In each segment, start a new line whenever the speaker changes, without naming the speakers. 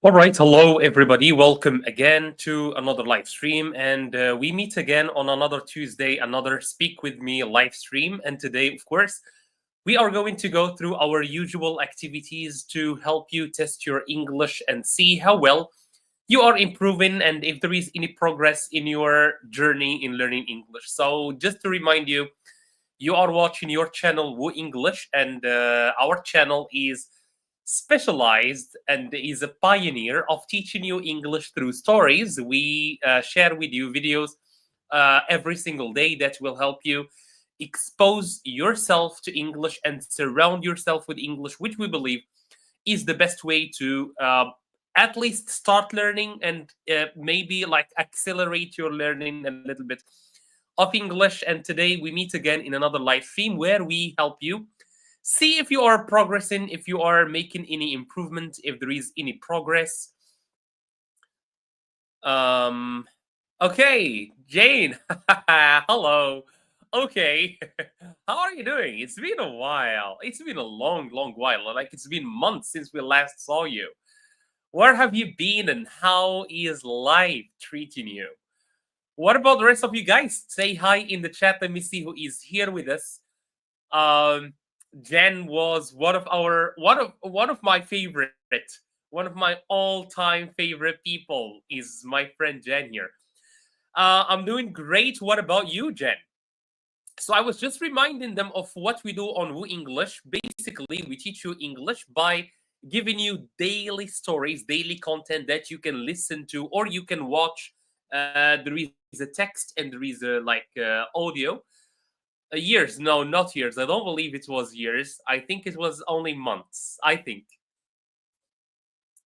All right, hello everybody. Welcome again to another live stream, and we meet again on another Tuesday, another Speak with Me live stream. And today, of course, we are going to go through our usual activities to help you test your English and see how well you are improving and if there is any progress in your journey in learning English. So, just to remind you, you are watching your channel Woo English, and our channel is specialized and is a pioneer of teaching you English through stories. We share with you videos every single day that will help you expose yourself to English and surround yourself with English, which we believe is the best way to at least start learning and maybe like accelerate your learning a little bit of English. And today we meet again in another live stream where we help you see if you are progressing, if you are making any improvement, if there is any progress. Okay, Jane. Hello. Okay. How are you doing? It's been a while. It's been a long, long while. Like it's been months since we last saw you. Where have you been and how is life treating you? What about the rest of you guys? Say hi in the chat. Let me see who is here with us. Jen was one of my favorite, one of my all-time favorite people is my friend Jen here. I'm doing great. What about you, Jen? So I was just reminding them of what we do on Woo English. Basically, we teach you English by giving you daily stories, daily content that you can listen to or you can watch. There is a text and there is a audio. Years, no, not years. I don't believe it was years. I think it was only months. I think.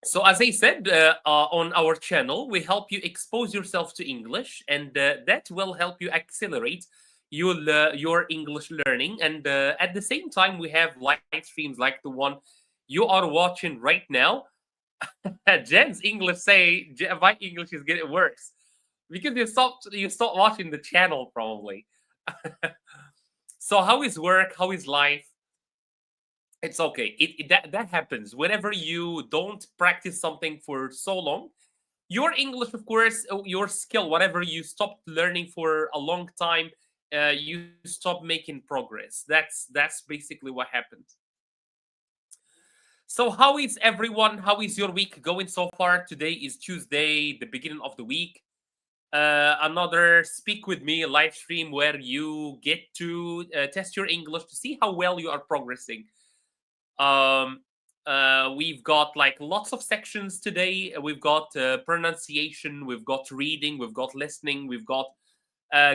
So, as I said on our channel, we help you expose yourself to English, and that will help you accelerate your English learning. And at the same time, we have live streams like the one you are watching right now. Jen's English my English is getting worse because you stopped watching the channel probably. So how is work? How is life? It's okay. That happens whenever you don't practice something for so long. Your English, of course, your skill, whatever you stopped learning for a long time, you stop making progress. That's basically what happens. So how is everyone? How is your week going so far? Today is Tuesday, the beginning of the week. Another Speak with Me live stream where you get to test your English to see how well you are progressing. We've got like lots of sections today. We've got pronunciation, we've got reading, we've got listening, we've got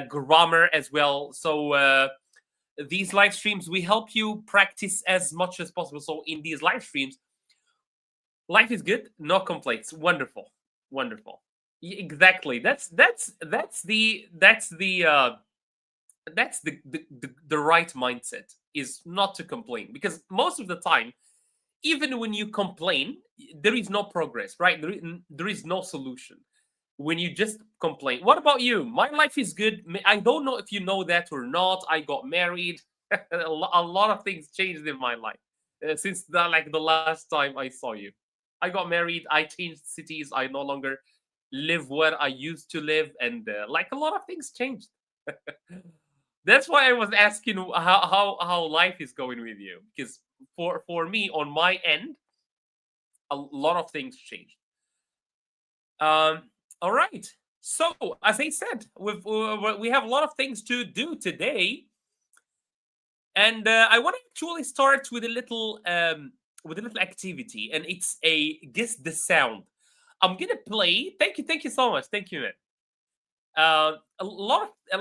grammar as well. So these live streams, we help you practice as much as possible. So in these live streams, life is good, no complaints. Wonderful, wonderful. Exactly. That's the right mindset is not to complain because most of the time, even when you complain, there is no progress, right? There is no solution when you just complain. What about you? My life is good. I don't know if you know that or not. I got married. A lot of things changed in my life since the last time I saw you. I got married. I changed cities. I no longer live where I used to live, and like a lot of things changed. That's why I was asking how life is going with you because for me on my end, a lot of things changed. All right. So as I said, we have a lot of things to do today, and I want to actually start with a little activity, and it's a guess the sound. I'm gonna play. Thank you so much. Thank you, man. A lot of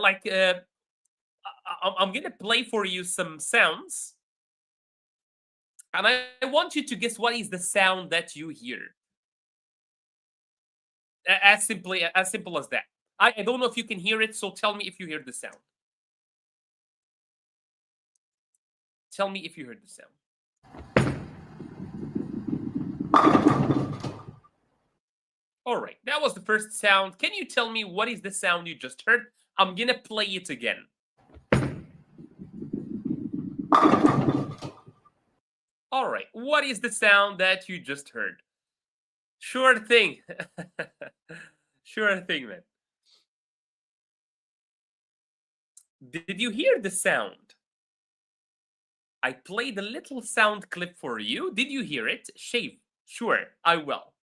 I'm gonna play for you some sounds, and I want you to guess what is the sound that you hear. As simple as that. I don't know if you can hear it, so tell me if you hear the sound. Tell me if you heard the sound. All right, that was the first sound. Can you tell me what is the sound you just heard? I'm gonna play it again. All right, what is the sound that you just heard? Sure thing. Sure thing, man. Did you hear the sound? I played a little sound clip for you. Did you hear it? Shave. Sure, I will.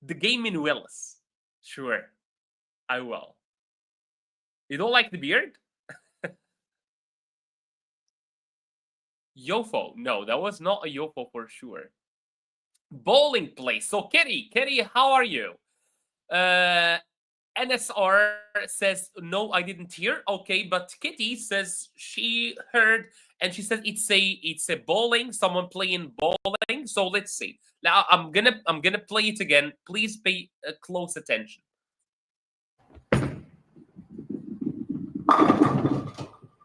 The game in Willis. Sure, I will. You don't like the beard? Yofo. No, that was not a Yofo for sure. Bowling place. So, Kitty, how are you? Uh, NSR says no, I didn't hear. Okay, but Kitty says she heard, and she said it's a bowling. Someone playing bowling. So let's see. Now I'm gonna play it again. Please pay close attention.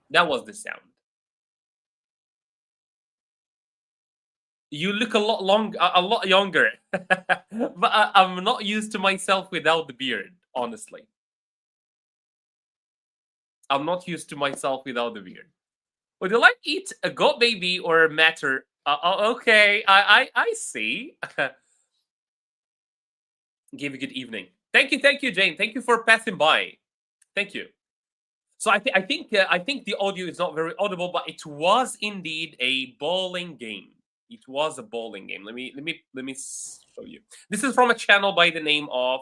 That was the sound. You look a lot younger, but I'm not used to myself without the beard. Honestly, I'm not used to myself without the beard. Would you like eat a goat baby or matter? Okay, I see. Give a good evening. Thank you, Jane. Thank you for passing by. Thank you. So I think the audio is not very audible, but it was indeed a bowling game. It was a bowling game. Let me show you. This is from a channel by the name of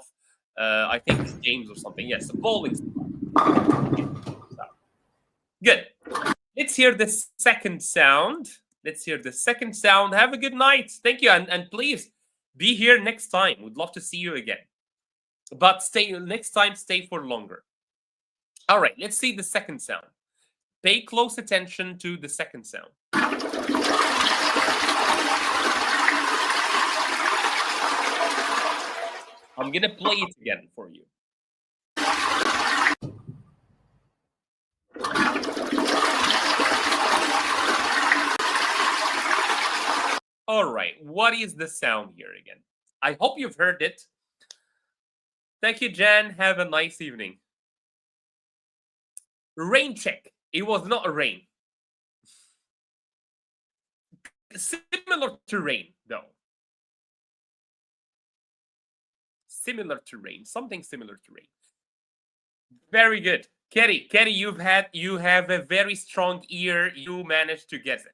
I think it's James or something. Yes, a bowling. Good. Let's hear the second sound. Let's hear the second sound. Have a good night. Thank you, and please be here next time. We'd love to see you again. But stay next time. Stay for longer. All right. Let's see the second sound. Pay close attention to the second sound. I'm gonna play it again for you. All right, what is the sound here again? I hope you've heard it. Thank you, Jan. Have a nice evening. Rain check. It was not a rain. Similar to rain, though. Similar to rain. Something similar to rain. Very good. Kerry, you have a very strong ear. You managed to get it.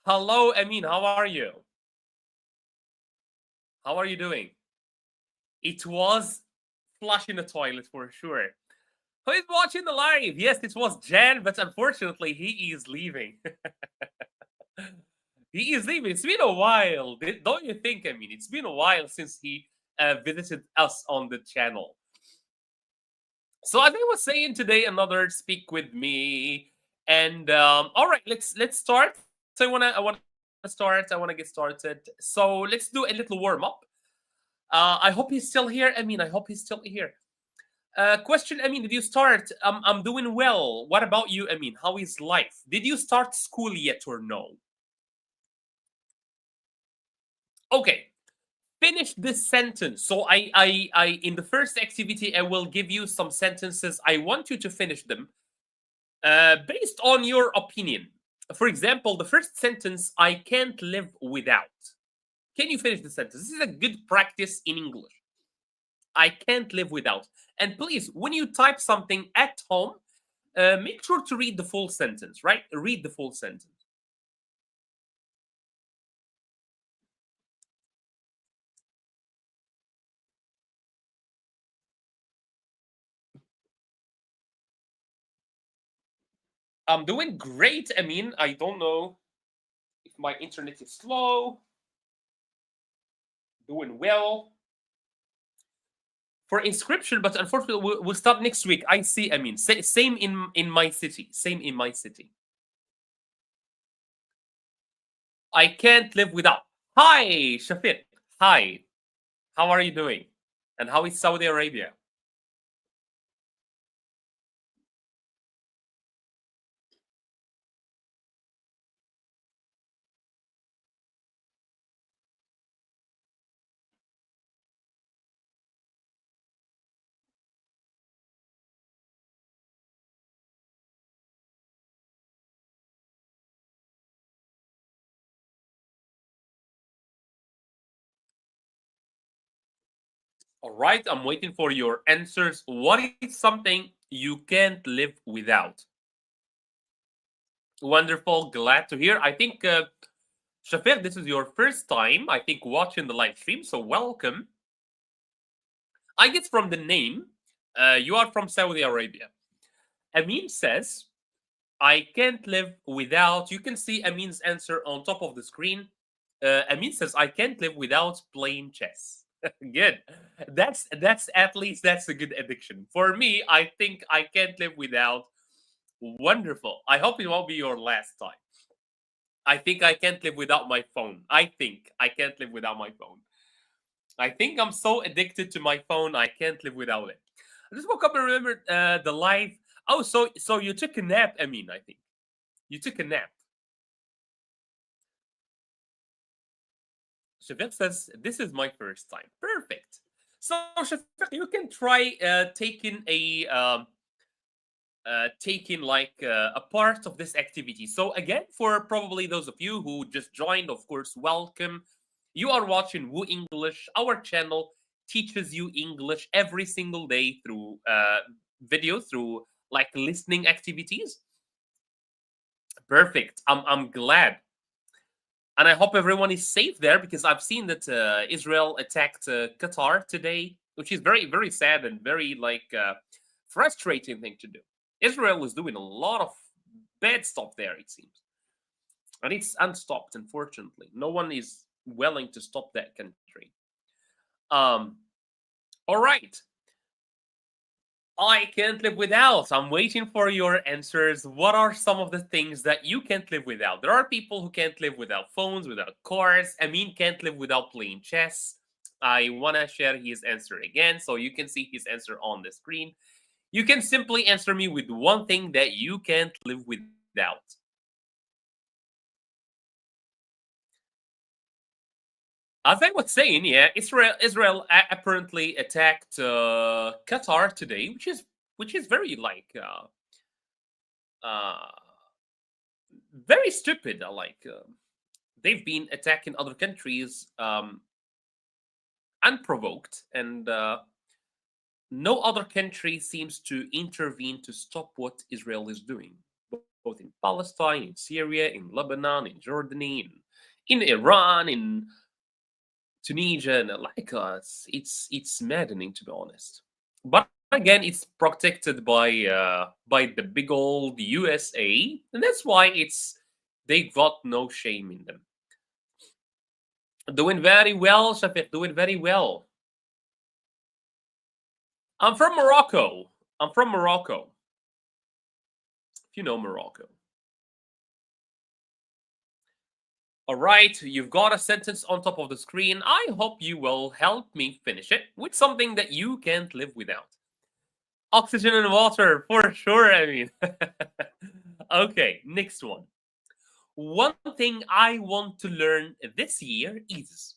Hello, Amin. How are you? How are you doing? It was flush in the toilet for sure. Who is watching the live? Yes, it was Jan, but unfortunately, he is leaving. He is leaving. It's been a while, don't you think? I mean, it's been a while since he visited us on the channel. So as I was saying today, another speak with me, and all right, let's start. So I wanna start. I wanna get started. So let's do a little warm up. I hope he's still here. I mean, I hope he's still here. Question, I mean, did you start? I'm doing well. What about you, I mean? How is life? Did you start school yet or no? Okay, finish this sentence. So I in the first activity, I will give you some sentences. I want you to finish them based on your opinion. For example, the first sentence, I can't live without. Can you finish the sentence? This is a good practice in English. I can't live without. And please, when you type something at home, make sure to read the full sentence, right? Read the full sentence. I'm doing great. I mean, I don't know if my internet is slow. Doing well. For inscription, but unfortunately, we'll start next week. I see. I mean, same in my city. Same in my city. I can't live without. Hi, Shafiq. Hi. How are you doing? And how is Saudi Arabia? All right, I'm waiting for your answers. What is something you can't live without? Wonderful, glad to hear. I think, Shafiq, this is your first time, I think, watching the live stream, so welcome. I guess from the name, you are from Saudi Arabia. Amin says, I can't live without. You can see Amin's answer on top of the screen. Amin says, I can't live without playing chess. Good. That's at least that's a good addiction. For me, I think I can't live without. Wonderful. I hope it won't be your last time. I think I can't live without my phone. I think I can't live without my phone. I think I'm so addicted to my phone, I can't live without it. I just woke up and remembered the live. Oh, so you took a nap, I mean, I think. You took a nap. Shafiq says, this is my first time. Perfect. So, Shafiq, you can try taking like a part of this activity. So again, for probably those of you who just joined, of course, welcome. You are watching Woo English. Our channel teaches you English every single day through video, through like listening activities. Perfect. I'm glad. And I hope everyone is safe there because I've seen that Israel attacked Qatar today, which is very, very sad and very like frustrating thing to do. Israel is doing a lot of bad stuff there, it seems. And it's unstopped, unfortunately. No one is willing to stop that country. Um, all right. I can't live without. I'm waiting for your answers. What are some of the things that you can't live without? There are people who can't live without phones, without cars. Amin can't live without playing chess. I want to share his answer again so you can see his answer on the screen. You can simply answer me with one thing that you can't live without. As I was saying, yeah, Israel apparently attacked Qatar today, which is very like uh, very stupid. They've been attacking other countries unprovoked, and no other country seems to intervene to stop what Israel is doing, both in Palestine, in Syria, in Lebanon, in Jordan, in Iran, in Tunisia, and like it's maddening to be honest. But again, it's protected by the big old USA, and that's why they got no shame in them. Doing very well, Shafiq. Doing very well. I'm from Morocco. I'm from Morocco. If you know Morocco. All right, you've got a sentence on top of the screen. I hope you will help me finish it with something that you can't live without. Oxygen and water, for sure, I mean. Okay, next one. One thing I want to learn this year is.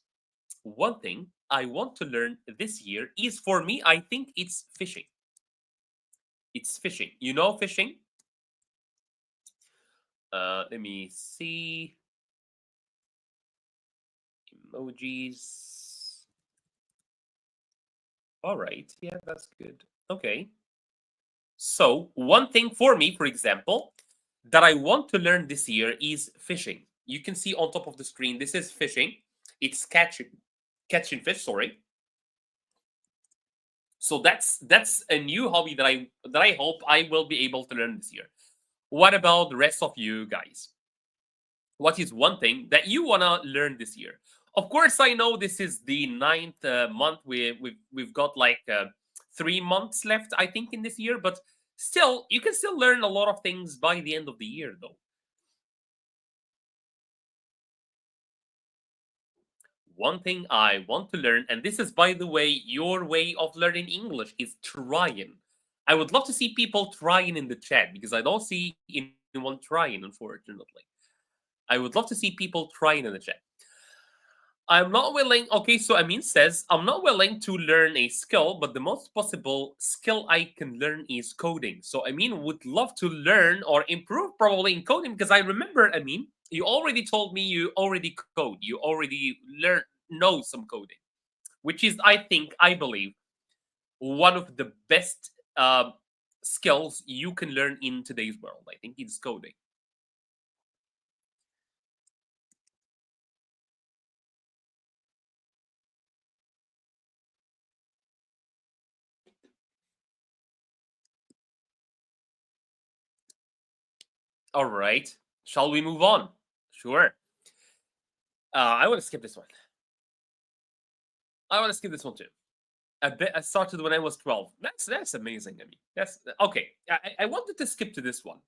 One thing I want to learn this year is, for me, I think it's fishing. It's fishing. You know fishing? Let me see. Emojis. All right. Yeah, that's good. Okay. So, one thing for me, for example, that I want to learn this year is fishing. You can see on top of the screen, this is fishing. It's catching fish, sorry. So that's a new hobby that I hope I will be able to learn this year. What about the rest of you guys? What is one thing that you want to learn this year? Of course, I know this is the ninth month. We've got like 3 months left, I think, in this year. But still, you can still learn a lot of things by the end of the year, though. One thing I want to learn, and this is, by the way, your way of learning English, is trying. I would love to see people trying in the chat because I don't see anyone trying, unfortunately. I would love to see people trying in the chat. I'm not willing. Okay, so Amin says, I'm not willing to learn a skill, but the most possible skill I can learn is coding. So Amin would love to learn or improve probably in coding because I remember, Amin, you already told me you already code. You already know some coding. which is, I think, I believe, one of the best skills you can learn in today's world. I think it's coding. All right. Shall we move on? Sure. I want to skip this one. I want to skip this one too. I started when I was 12. That's amazing. I mean, that's okay. I wanted to skip to this one,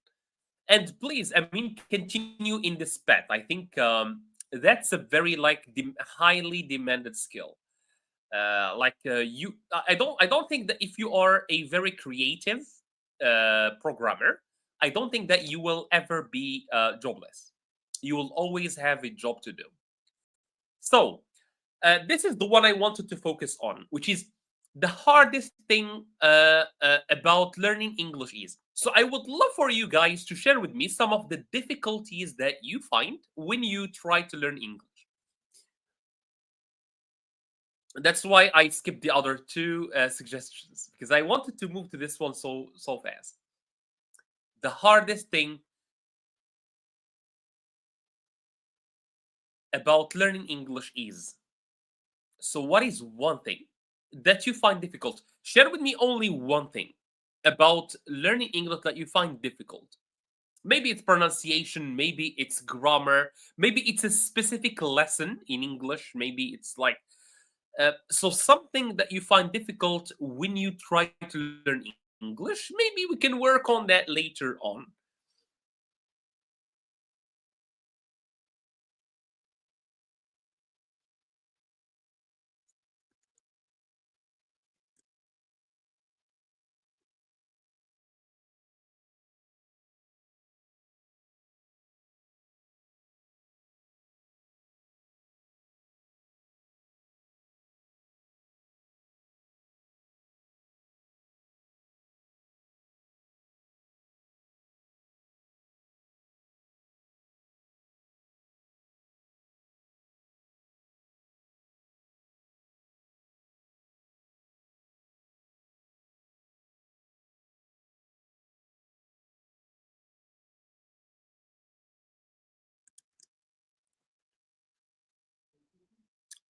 and please, I mean, continue in this path. I think that's a very like highly demanded skill. I don't think that if you are a very creative programmer, I don't think that you will ever be jobless. You will always have a job to do. So this is the one I wanted to focus on, which is the hardest thing about learning English is. So I would love for you guys to share with me some of the difficulties that you find when you try to learn English. That's why I skipped the other two suggestions, because I wanted to move to this one so fast. The hardest thing about learning English is. So what is one thing that you find difficult? Share with me only one thing about learning English that you find difficult. Maybe it's pronunciation, maybe it's grammar, maybe it's a specific lesson in English, maybe it's like so something that you find difficult when you try to learn English. Maybe we can work on that later on.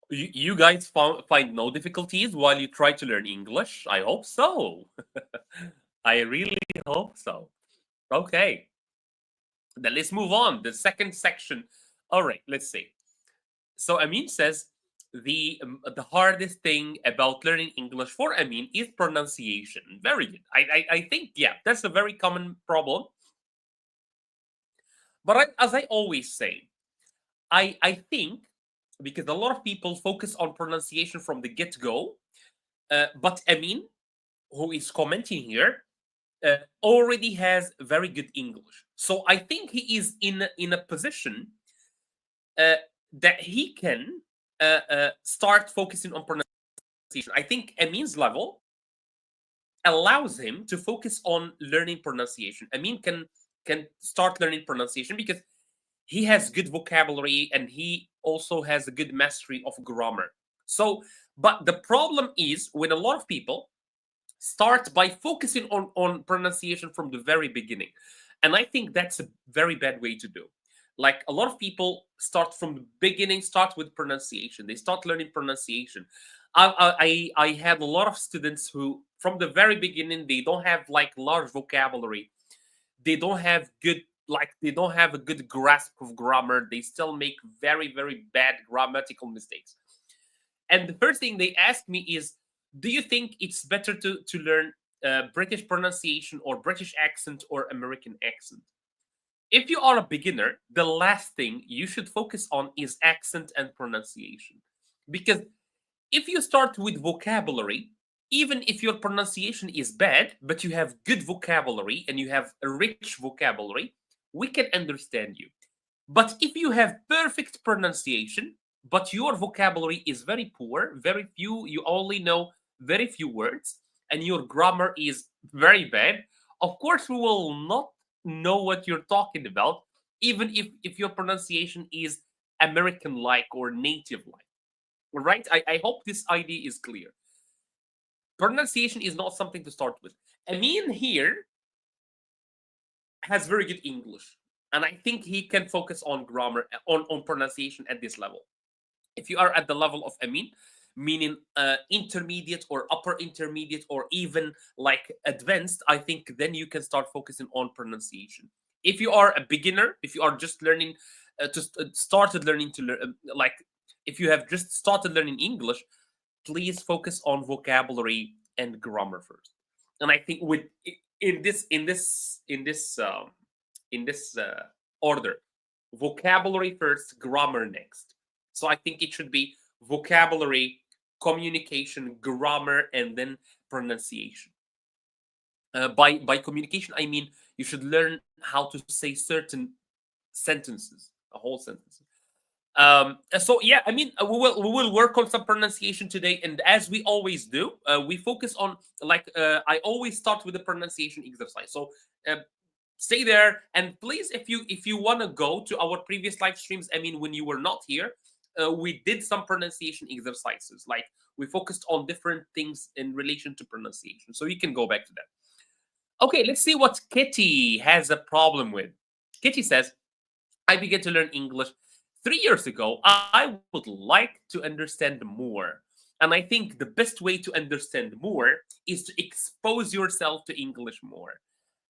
You guys find no difficulties while you try to learn English? I hope so. I really hope so. Okay, then let's move on. The second section. All right, let's see. So Amin says the hardest thing about learning English for Amin is pronunciation. Very good. I think yeah, that's a very common problem. But as I always say, I think because a lot of people focus on pronunciation from the get go, but Amin, who is commenting here, already has very good English. So I think he is in a position uh, that he can start focusing on pronunciation. I think Amin's level allows him to focus on learning pronunciation. Amin can start learning pronunciation because he has good vocabulary and he also has a good mastery of grammar. So, but the problem is when a lot of people start by focusing on pronunciation from the very beginning. And I think that's a very bad way to do. Like a lot of people start from the beginning, start with pronunciation. They start learning pronunciation. I had a lot of students who, from the very beginning, they don't have like large vocabulary. They don't have good, like they don't have a good grasp of grammar. They still make very bad grammatical mistakes. And the first thing they asked me is, do you think it's better to learn British pronunciation or British accent or American accent? If you are a beginner, the last thing you should focus on is accent and pronunciation. Because if you start with vocabulary, even if your pronunciation is bad, but you have good vocabulary and you have a rich vocabulary, we can understand you. But if you have perfect pronunciation, but your vocabulary is very poor, very few, you only know very few words, and your grammar is very bad, of course, we will not know what you're talking about, even if your pronunciation is American like or native like. Right? I hope this idea is clear. Pronunciation is not something to start with. Amin here has very good English, and I think he can focus on grammar, on pronunciation at this level. If you are at the level of Amin, meaning intermediate or upper intermediate or even like advanced, I think then you can start focusing on pronunciation. If you are a beginner, if you are just learning, started learning to learn, like if you have just started learning English, please focus on vocabulary and grammar first. And I think with in this order, vocabulary first, grammar next. So I think it should be vocabulary, communication, grammar, and then pronunciation. By communication, I mean you should learn how to say certain sentences, a whole sentence. So yeah, I mean, we will work on some pronunciation today, and as we always do, we focus on like I always start with the pronunciation exercise. So uh, stay there, and please, if you want to go to our previous live streams, I mean, when you were not here, we did some pronunciation exercises. Like we focused on different things in relation to pronunciation, so you can go back to that. Okay, let's see what Kitty has a problem with. Kitty says, I began to learn English 3 years ago. I would like to understand more. And I think the best way to understand more is to expose yourself to English more.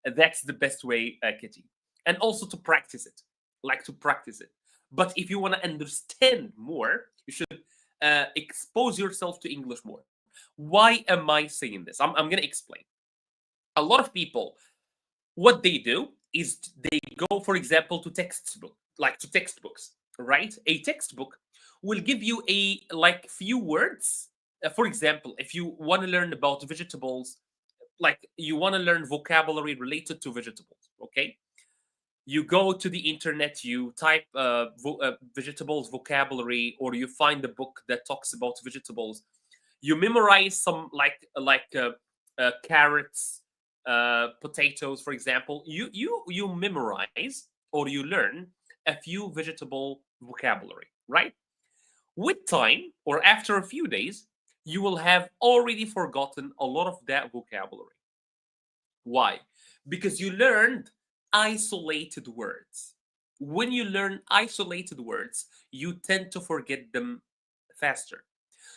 That's the best way, Kitty. And also to practice it, like to practice it. But if you want to understand more, you should expose yourself to English more. Why am I saying this? I'm going to explain. A lot of people, what they do is they go, for example, to textbook, like to textbooks, right? A textbook will give you a like few words. For example, if you want to learn about vegetables, like you want to learn vocabulary related to vegetables, okay? You go to the internet, you type vegetables vocabulary, or you find a book that talks about vegetables. You memorize some carrots, potatoes, for example. You memorize or you learn a few vegetable vocabulary, right? With time or after a few days, you will have already forgotten a lot of that vocabulary. Why? Because you learned isolated words. When you learn isolated words, you tend to forget them faster.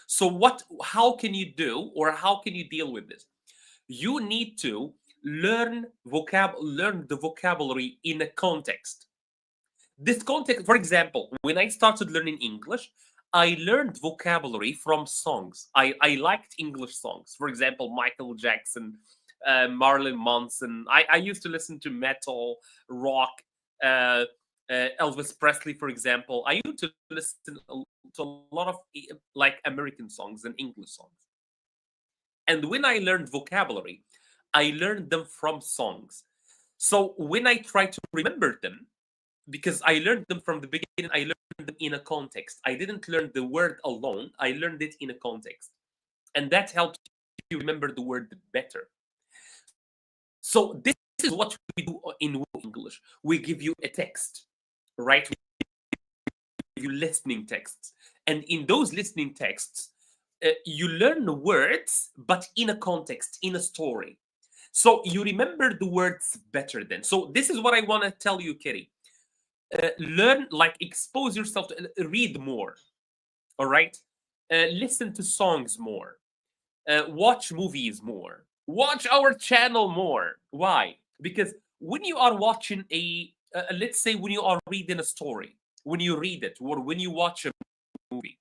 So how can you do, or how can you deal with this? You need to learn the vocabulary in a context. This context, for example, when I started learning English, I learned vocabulary from songs. I liked English songs. For example, Michael Jackson, Marilyn Manson. I used to listen to metal, rock, uh, Elvis Presley, for example. I used to listen to a lot of like American songs and English songs. And when I learned vocabulary, I learned them from songs. So when I try to remember them, because I learned them from the beginning, I learned them in a context. I didn't learn the word alone, I learned it in a context. And that helps you remember the word better. So this is what we do in English. We give you a text, right? We give you listening texts. And in those listening texts, you learn the words, but in a context, in a story. So you remember the words better then. So this is what I want to tell you, Kitty. Learn, like expose yourself to read more. All right. Listen to songs more. Watch movies more. Watch our channel more. Why? Because when you are watching let's say when you are reading a story, when you read it, or when you watch a movie,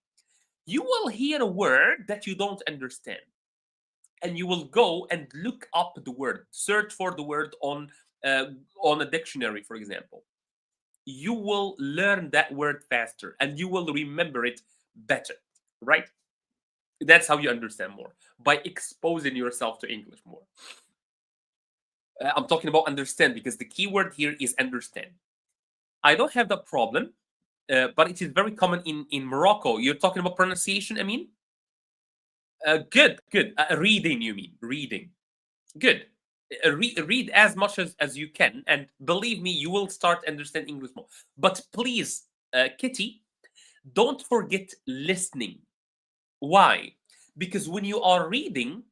you will hear a word that you don't understand, and you will go and look up the word, search for the word on a dictionary, for example. You will learn that word faster, and you will remember it better, right? That's how you understand more, by exposing yourself to English more. I'm talking about understand because the key word here is understand. I don't have that problem, but it is very common in Morocco. You're talking about pronunciation, I mean? Good, good. Reading, you mean? Reading. Good. Read as much as you can, and believe me, you will start understand English more. But please, Kitty, don't forget listening. Why? Because when you are reading,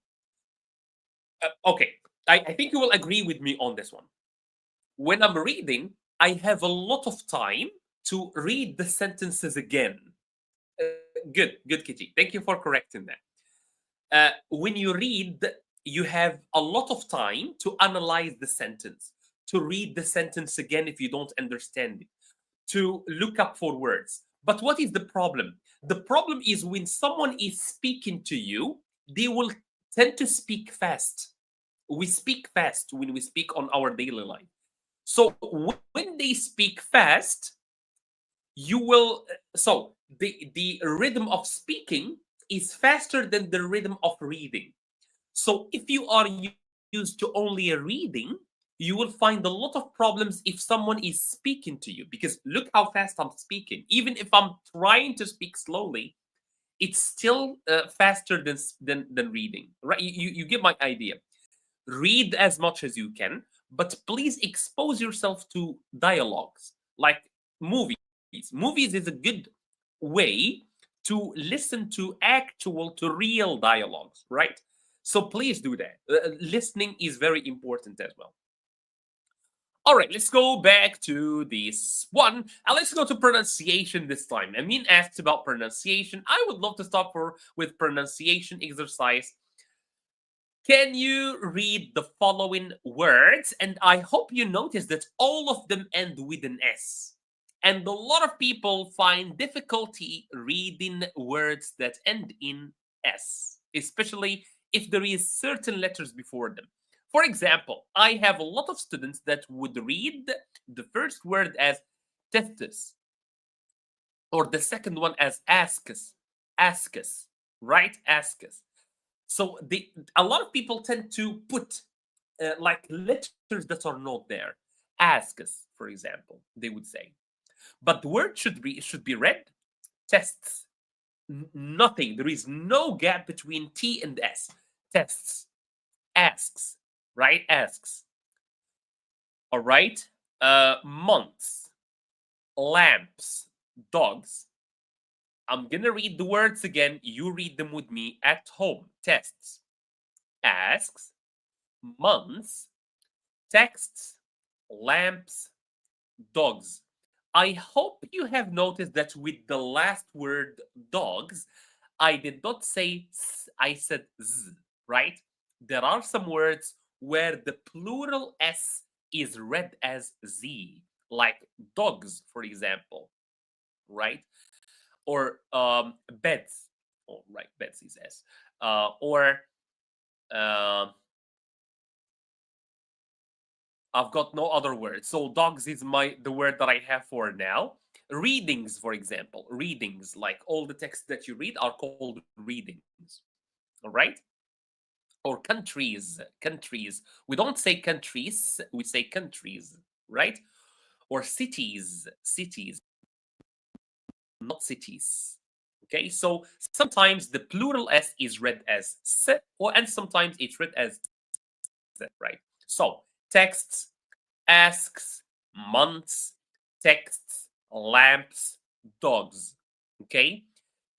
okay, I think you will agree with me on this one. When I'm reading, I have a lot of time to read the sentences again. Good, Kitty. Thank you for correcting that. When you read, you have a lot of time to analyze the sentence, to read the sentence again if you don't understand it, to look up for words. But what is the problem? The problem is when someone is speaking to you, they will tend to speak fast. We speak fast when we speak on our daily life. So when they speak fast, you will so the rhythm of speaking is faster than the rhythm of reading. So if you are used to only reading, you will find a lot of problems if someone is speaking to you, because look how fast I'm speaking. Even if I'm trying to speak slowly, it's still faster than reading, right? You get my idea. Read as much as you can, but please expose yourself to dialogues like movies. Movies is a good way to listen to actual, to real dialogues, right? So please do that. Listening is very important as well. All right, let's go back to this one. And let's go to pronunciation this time. Amin asked about pronunciation. I would love to start with pronunciation exercise. Can you read the following words? And I hope you notice that all of them end with an S. And a lot of people find difficulty reading words that end in S, especially if there is certain letters before them. For example, I have a lot of students that would read the first word as testis, or the second one as ascus, ascus, right? Ascus. So a lot of people tend to put like letters that are not there. Asks, for example, they would say. But the word should be read tests. Nothing. There is no gap between T and S. Tests. Asks. Right? Asks. All right. Months. Lamps. Dogs. I'm gonna read the words again. You read them with me at home. Tests. Asks. Months. Texts. Lamps. Dogs. I hope you have noticed that with the last word dogs, I did not say s, I said z, right? There are some words where the plural s is read as z, like dogs, for example, right? Or beds. Oh, right, beds is s. Or uh, I've got no other words. So dogs is the word that I have for now. Readings, for example, readings, like all the texts that you read are called readings. All right? Or countries. We don't say countries, we say countries, right? Or cities, not cities. Okay, so sometimes the plural s is read as s, and sometimes it's read as z, right? So texts, asks, months, texts, lamps, dogs. Okay?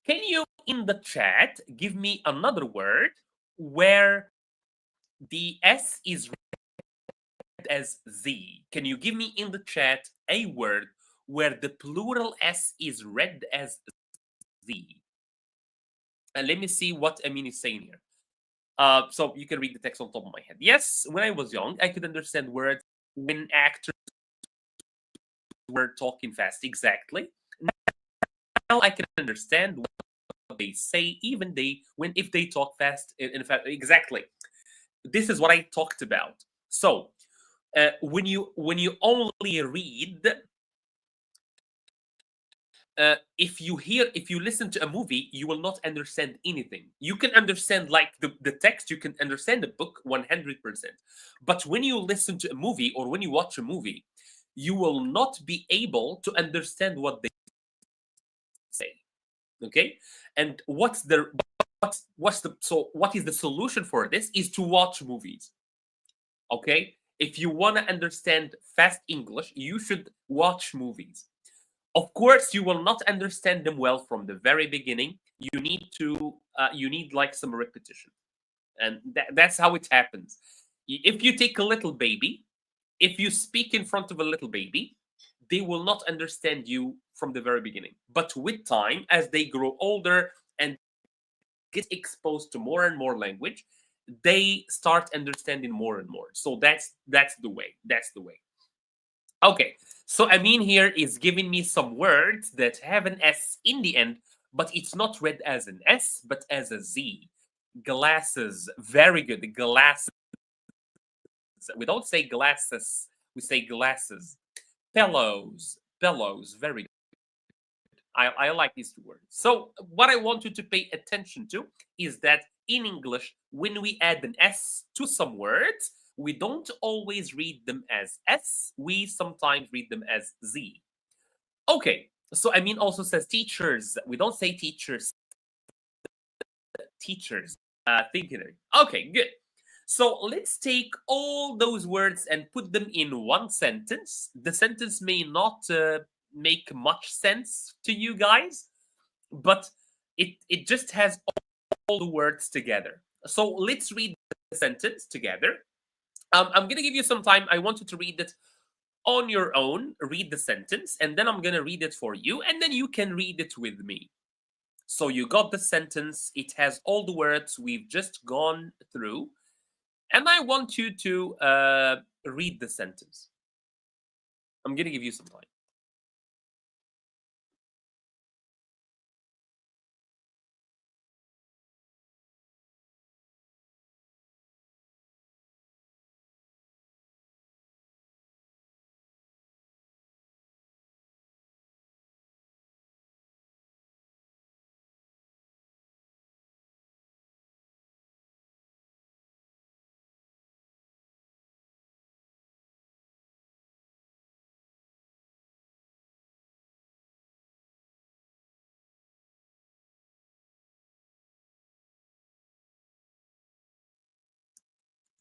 Can you in the chat give me another word where the S is read as Z? Can you give me in the chat a word where the plural S is read as Z? And let me see what Amin is saying here. So you can read the text on top of my head. Yes, when I was young, I could understand words when actors were talking fast. Exactly. Now I can understand what they say, even if they talk fast. In fact, exactly. This is what I talked about. So when you only read, if you listen to a movie, you will not understand anything. You can understand like the text, you can understand the book 100%. But when you listen to a movie or when you watch a movie, you will not be able to understand what they say. Okay? And what is the solution for this is to watch movies. Okay? If you want to understand fast English, you should watch movies. Of course, you will not understand them well from the very beginning. You need like some repetition, and that's how it happens. If you take a little baby, if you speak in front of a little baby, they will not understand you from the very beginning. But with time, as they grow older and get exposed to more and more language, they start understanding more and more. So that's the way. That's the way. Okay. So Amin here is giving me some words that have an S in the end, but it's not read as an S, but as a Z. Glasses. Very good. Glasses. We don't say glasses. We say glasses. Pillows. Pillows. Very good. I like these two words. So what I want you to pay attention to is that in English, when we add an S to some words, we don't always read them as S. We sometimes read them as Z. Okay. So Amin also says teachers. We don't say teachers. Teachers. Thinking it. Okay, good. So let's take all those words and put them in one sentence. The sentence may not make much sense to you guys, but it just has all the words together. So let's read the sentence together. I'm going to give you some time. I want you to read it on your own, read the sentence, and then I'm going to read it for you, and then you can read it with me. So you got the sentence. It has all the words we've just gone through. And I want you to read the sentence. I'm going to give you some time.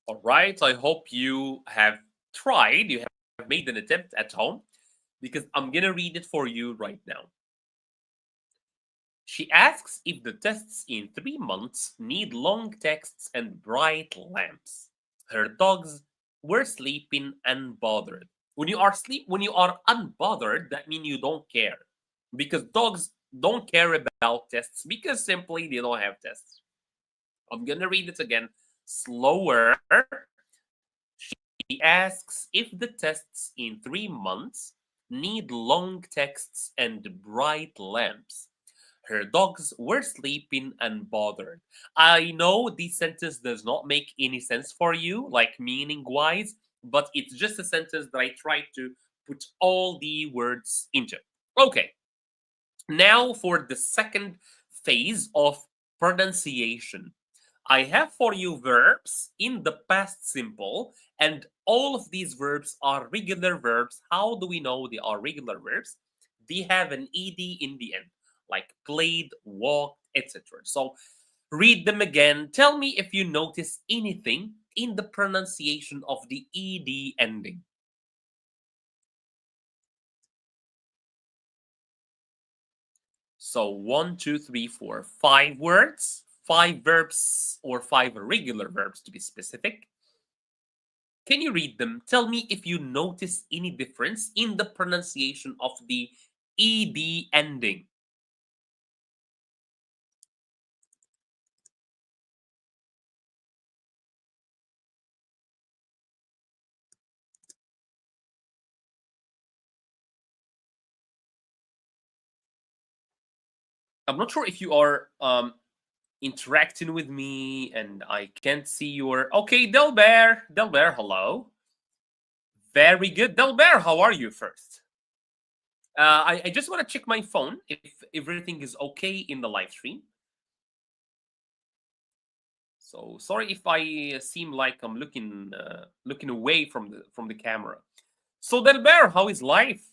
All right. I hope you have tried, you have made an attempt at home, because I'm going to read it for you right now. She asks if the tests in 3 months need long texts and bright lamps. Her dogs were sleeping unbothered. When you are unbothered, that means you don't care. Because dogs don't care about tests because simply they don't have tests. I'm gonna read it again slower. She asks if the tests in 3 months need long texts and bright lamps. Her dogs were sleeping unbothered. I know this sentence does not make any sense for you, like meaning wise, but it's just a sentence that I tried to put all the words into. Okay, now for the second phase of pronunciation. I have for you verbs in the past simple, and all of these verbs are regular verbs. How do we know they are regular verbs? They have an ed in the end, like played, walked, etc. So read them again. Tell me if you notice anything in the pronunciation of the ed ending. So 1, 2, 3, 4, 5 words, 5 verbs, or 5 irregular verbs to be specific. Can you read them? Tell me if you notice any difference in the pronunciation of the ed ending. I'm not sure if you are interacting with me and I can't see your. Okay, Delbert. Delbert, hello. Very good. Delbert, how are you first? I just want to check my phone if everything is okay in the live stream. So sorry if I seem like I'm looking away from the camera. So Delbert, how is life?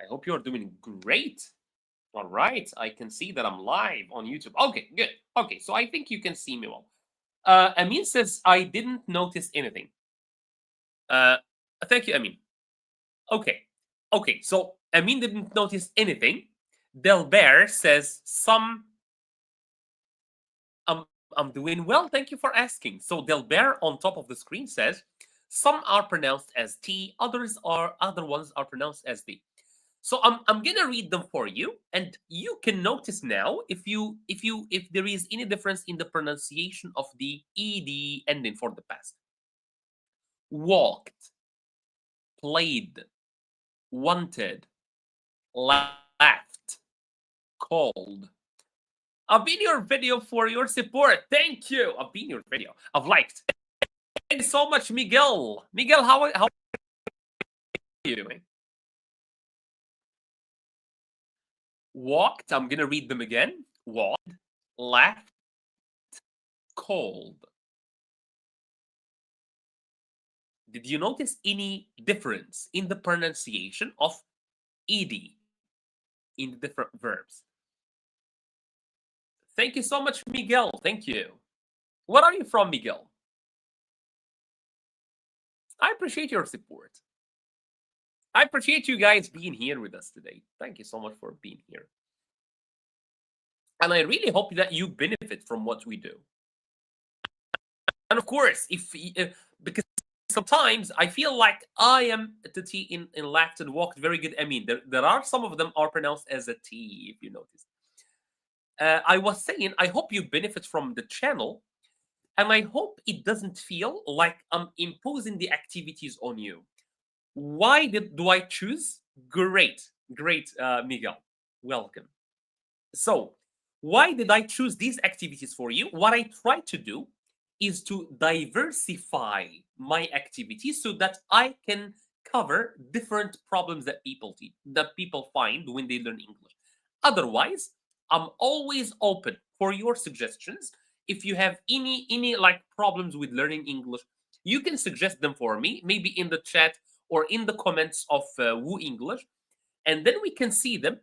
I hope you're doing great. All right, I can see that I'm live on YouTube. Okay, good. Okay, so I think you can see me well. Amin says I didn't notice anything. Uh, Thank you, Amin. Okay. Okay. So Amin didn't notice anything. Delbert says some. I'm doing well. Thank you for asking. So Delbert on top of the screen says some are pronounced as T, other ones are pronounced as D. So I'm gonna read them for you, and you can notice now if there is any difference in the pronunciation of the ed ending for the past. Walked, played, wanted, laughed, called. I've been your video for your support. Thank you. I've been your video. I've liked. Thank you so much, Miguel. Miguel, how are you doing? Walked. I'm gonna read them again. Walked, laughed, called. Did you notice any difference in the pronunciation of ed in the different verbs? Thank you so much, Miguel. Thank you. Where are you from, Miguel? I appreciate your support. I appreciate you guys being here with us today. Thank you so much for being here. And I really hope that you benefit from what we do. And of course, because sometimes I feel like I am the T in laughed and walked very good. I mean, there are some of them are pronounced as a T, if you notice. I was saying, I hope you benefit from the channel, and I hope it doesn't feel like I'm imposing the activities on you. Why do I choose? Great, Miguel. Welcome. So, why did I choose these activities for you? What I try to do is to diversify my activities so that I can cover different problems that people find when they learn English. Otherwise, I'm always open for your suggestions. If you have any like problems with learning English, you can suggest them for me, maybe in the chat or in the comments of Woo English, and then we can see them,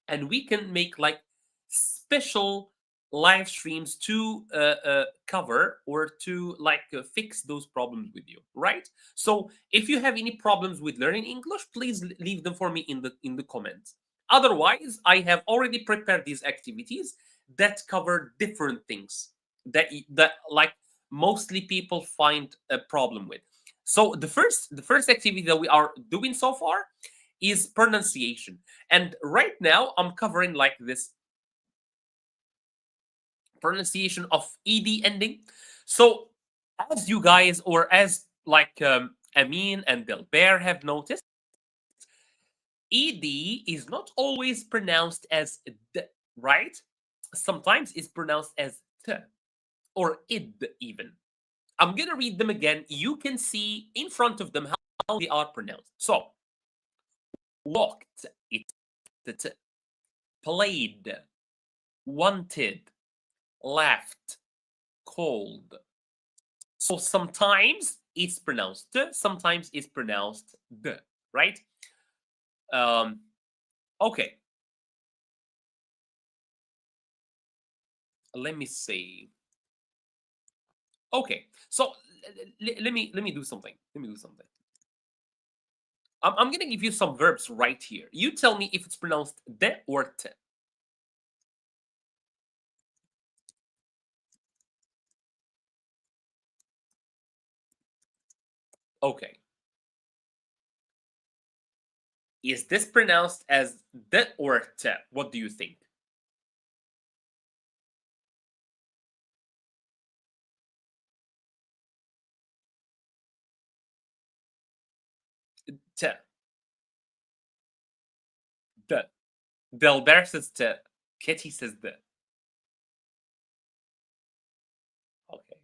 and we can make like special live streams to cover or to like fix those problems with you, right? So if you have any problems with learning English, please leave them for me in the comments. Otherwise, I have already prepared these activities that cover different things that like mostly people find a problem with. So the first activity that we are doing so far is pronunciation, and right now I'm covering like this pronunciation of ed ending. So as you guys, or as like Amin and Delbert have noticed, ed is not always pronounced as d, right? Sometimes it's pronounced as t or id even. I'm gonna read them again. You can see in front of them how they are pronounced. So walked, it's the t. Played, wanted, laughed, called. So sometimes it's pronounced t, sometimes it's pronounced d, right? Okay. Let me see. Okay, so let me do something. Let me do something. I'm gonna give you some verbs right here. You tell me if it's pronounced de or t. Okay. Is this pronounced as de or t? What do you think? T. De. Delbert says t. Kitty says de. Okay.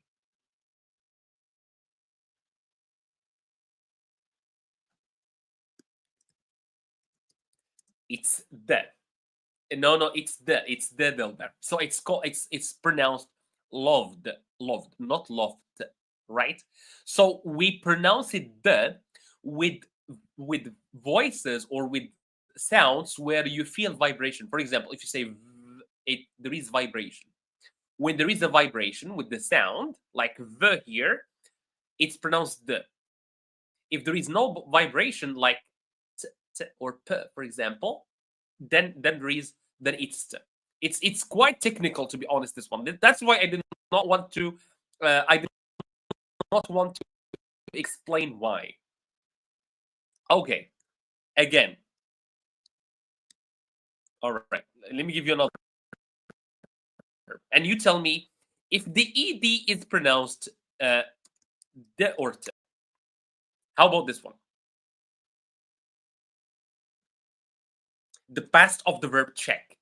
It's de. No, it's de. It's de Delbert. So it's called. It's pronounced loved, not loved, right? So we pronounce it de with voices or with sounds where you feel vibration. For example, if you say there is vibration. When there is a vibration with the sound, like the here, it's pronounced the. If there is no vibration, like t or p, for example, then it's t. It's quite technical, to be honest. This one. That's why I did not want to. I did not want to explain why. Okay. Again. All right. Let me give you another. And you tell me if the ed is pronounced de or t. How about this one? The past of the verb check.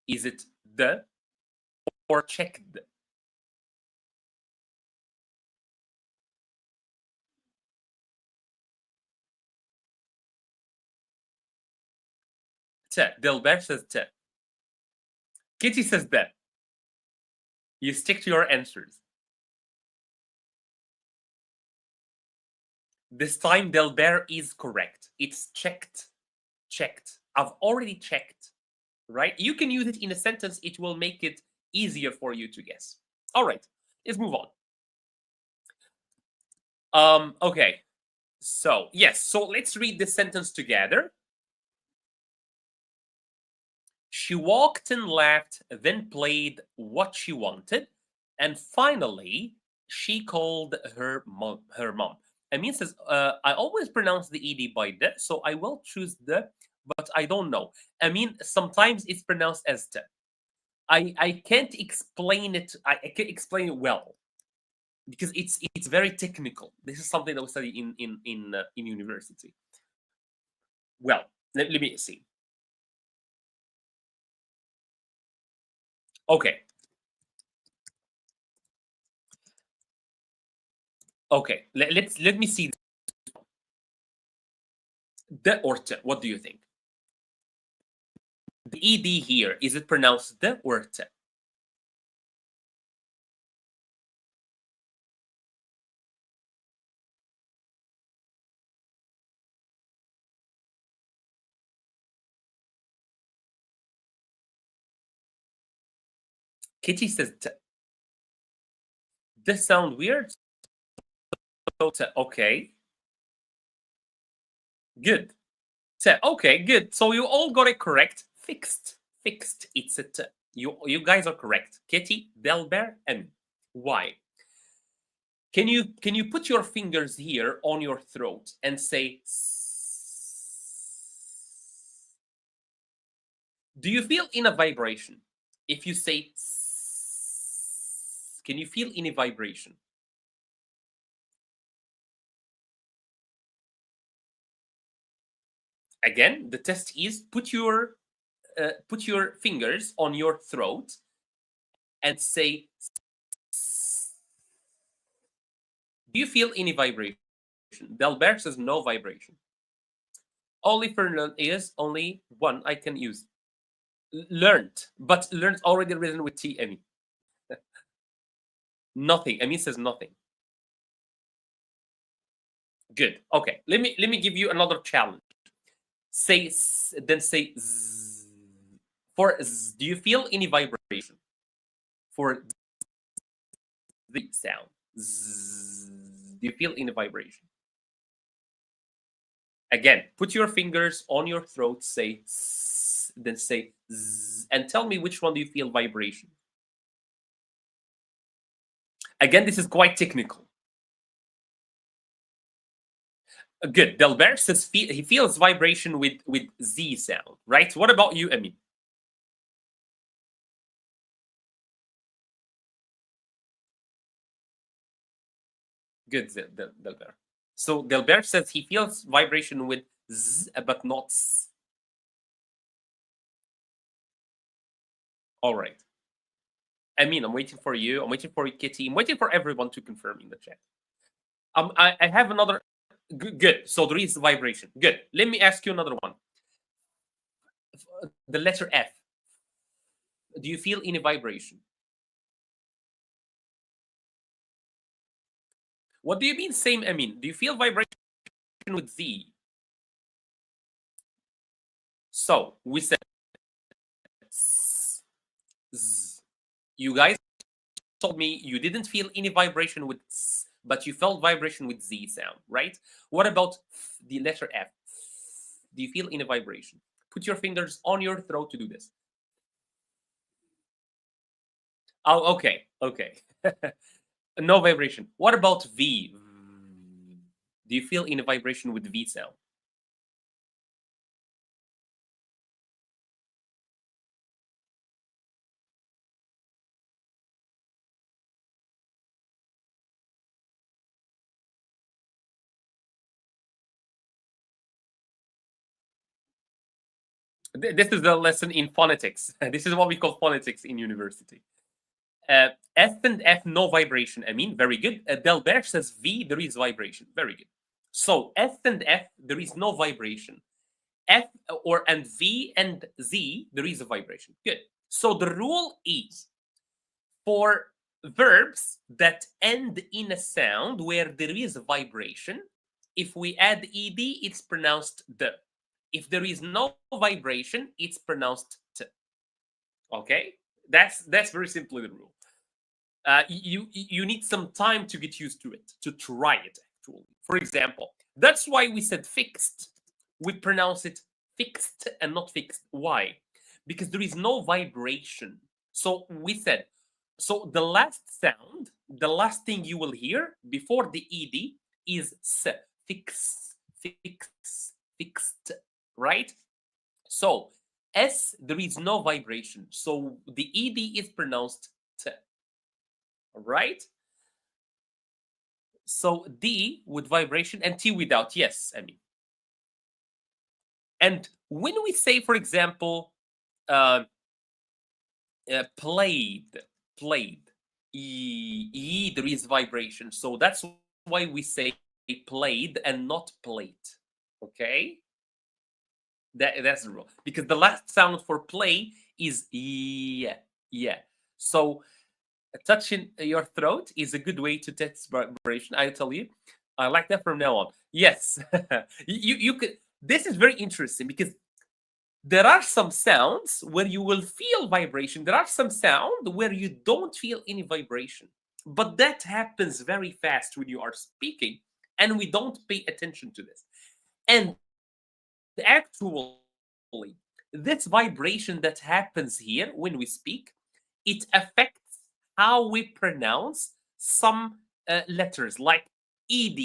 Is it the or checked? T. Delbert says t. Kitty says that. You stick to your answers. This time Delbert is correct. It's checked. Checked. I've already checked. Right? You can use it in a sentence. It will make it easier for you to guess. All right. Let's move on. Okay. So, yes. So let's read this sentence together. She walked and laughed, then played what she wanted, and finally she called her mom. Amin says, I always pronounce the ed by the, so I will choose the, but I don't know. Amin, sometimes it's pronounced as the. I can't explain it. I can't explain it well because it's very technical. This is something that we study in university. Well, let me see. Okay. Okay. Let me see. The or t. What do you think? The ed here, is it pronounced the or t? Kitty says t. This sound weird. So t. Okay. Good. T. Okay, good. So you all got it correct. Fixed. Fixed. It's a t. You guys are correct. Kitty, Delbert, and why? Can you put your fingers here on your throat and say do you feel in a vibration? If you say can you feel any vibration? Again, the test is put your fingers on your throat and say do you feel any vibration? Delbert says no vibration. Only for is only one I can use. Learned, but learned already written with T, Emmy. Nothing. Emmy says nothing. Good. Okay. Let me give you another challenge. Say then say z. For z, do you feel any vibration? For the sound. Z, do you feel any vibration? Again, put your fingers on your throat, say z, then say z, and tell me which one do you feel vibration. Again, this is quite technical. Good. Delbert says he feels vibration with Z sound, right? What about you, Amin? Good, Delbert. So Delbert says he feels vibration with Z, but not S. All right. Amin, I'm waiting for you. I'm waiting for you, Kitty. I'm waiting for everyone to confirm in the chat. I have another. Good. So there is vibration. Good. Let me ask you another one. The letter F. Do you feel any vibration? What do you mean same, Amin? Do you feel vibration with Z? So we said Z. You guys told me you didn't feel any vibration with S. but you felt vibration with Z sound, right? What about the letter F? Do you feel any vibration? Put your fingers on your throat to do this. Oh, okay, okay. No vibration. What about V? Do you feel any vibration with V sound? This is the lesson in phonetics. This is what we call phonetics in university. S and F, no vibration. I mean, very good. Delbert says V, there is vibration. Very good. So S and F, there is no vibration. F and V and Z, there is a vibration. Good. So the rule is for verbs that end in a sound where there is a vibration, if we add ed, it's pronounced the. If there is no vibration, it's pronounced t. Okay, that's very simply the rule. You need some time to get used to it, to try it actually. For example, that's why we said fixed. We pronounce it fixed and not fixed. Why? Because there is no vibration. So we said, so the last sound, the last thing you will hear before the ed is s, fix, fixed, right? So S, there is no vibration. So the ed is pronounced t. All right? So D with vibration and T without. Yes, I mean. And when we say, for example, played, there is vibration. So that's why we say played and not plate. Okay? That's the rule. Because the last sound for play is yeah. So touching your throat is a good way to test vibration. I tell you, I like that from now on. Yes, you could. This is very interesting because there are some sounds where you will feel vibration. There are some sound where you don't feel any vibration, but that happens very fast when you are speaking, and we don't pay attention to this. And actually, this vibration that happens here when we speak, it affects how we pronounce some letters like ed.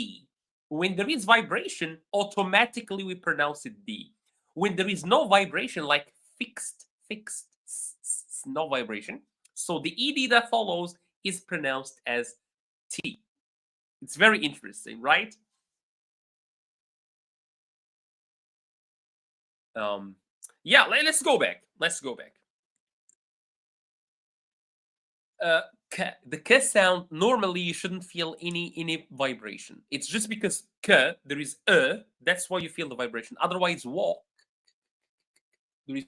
When there is vibration, automatically we pronounce it d. When there is no vibration, like fixed, no vibration, so the ed that follows is pronounced as t. It's very interesting, right? Yeah, let's go back. The k sound, normally you shouldn't feel any vibration. It's just because k there is that's why you feel the vibration. Otherwise, walk, there is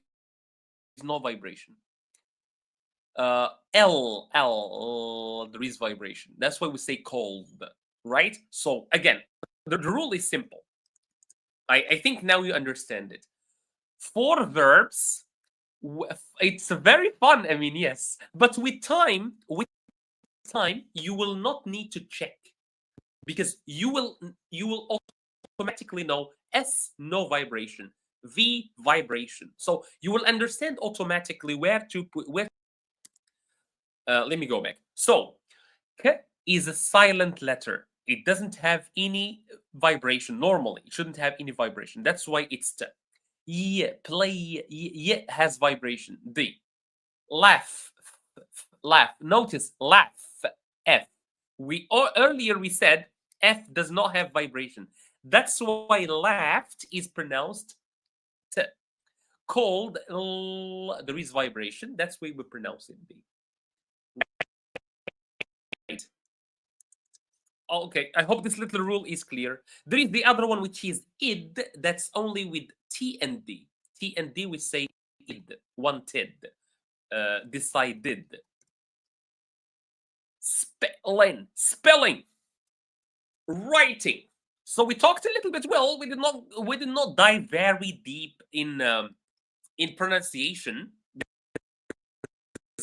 no vibration. L there is vibration. That's why we say cold, right? So again, the rule is simple. I think now you understand it. For verbs, it's very fun. I mean, yes, but with time, you will not need to check because you will automatically know S, no vibration, V, vibration. So you will understand automatically where to put where. Let me go back. So K is a silent letter. It doesn't have any vibration normally. It shouldn't have any vibration. That's why it's T. Yeah, play. Yeah, has vibration. D. Laugh. Notice laugh. F. Earlier we said F does not have vibration. That's why laughed is pronounced T. Cold. There is vibration. That's why we pronounce it B. Right. Okay, I hope this little rule is clear. There is the other one, which is id. That's only with T and D. T and D, we say id, wanted, decided. Spelling, writing. So we talked a little bit. Well, we did not dive very deep in pronunciation.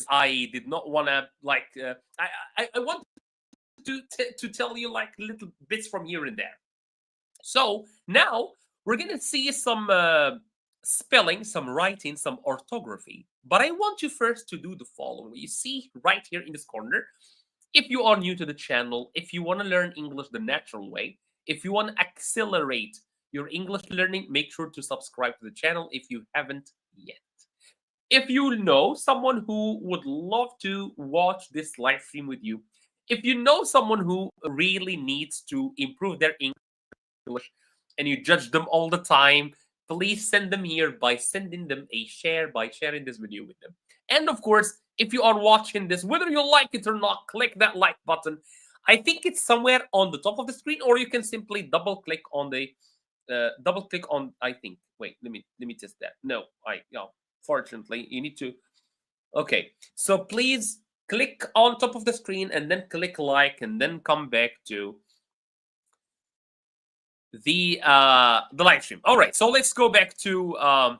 I did not want to I want to tell you like little bits from here and there. So now we're gonna see some spelling, some writing, some orthography. But I want you first to do the following. You see right here in this corner. If you are new to the channel, if you want to learn English the natural way, if you want to accelerate your English learning, make sure to subscribe to the channel if you haven't yet. If you know someone who would love to watch this live stream with you, if you know someone who really needs to improve their English and you judge them all the time, please send them here by sending them a share, by sharing this video with them. And of course, if you are watching this, whether you like it or not, click that like button. I think it's somewhere on the top of the screen, or you can simply double click on the I think. Wait, let me test that. No, fortunately, you need to. Okay, so please click on top of the screen and then click like and then come back to the live stream. All right, so let's go back to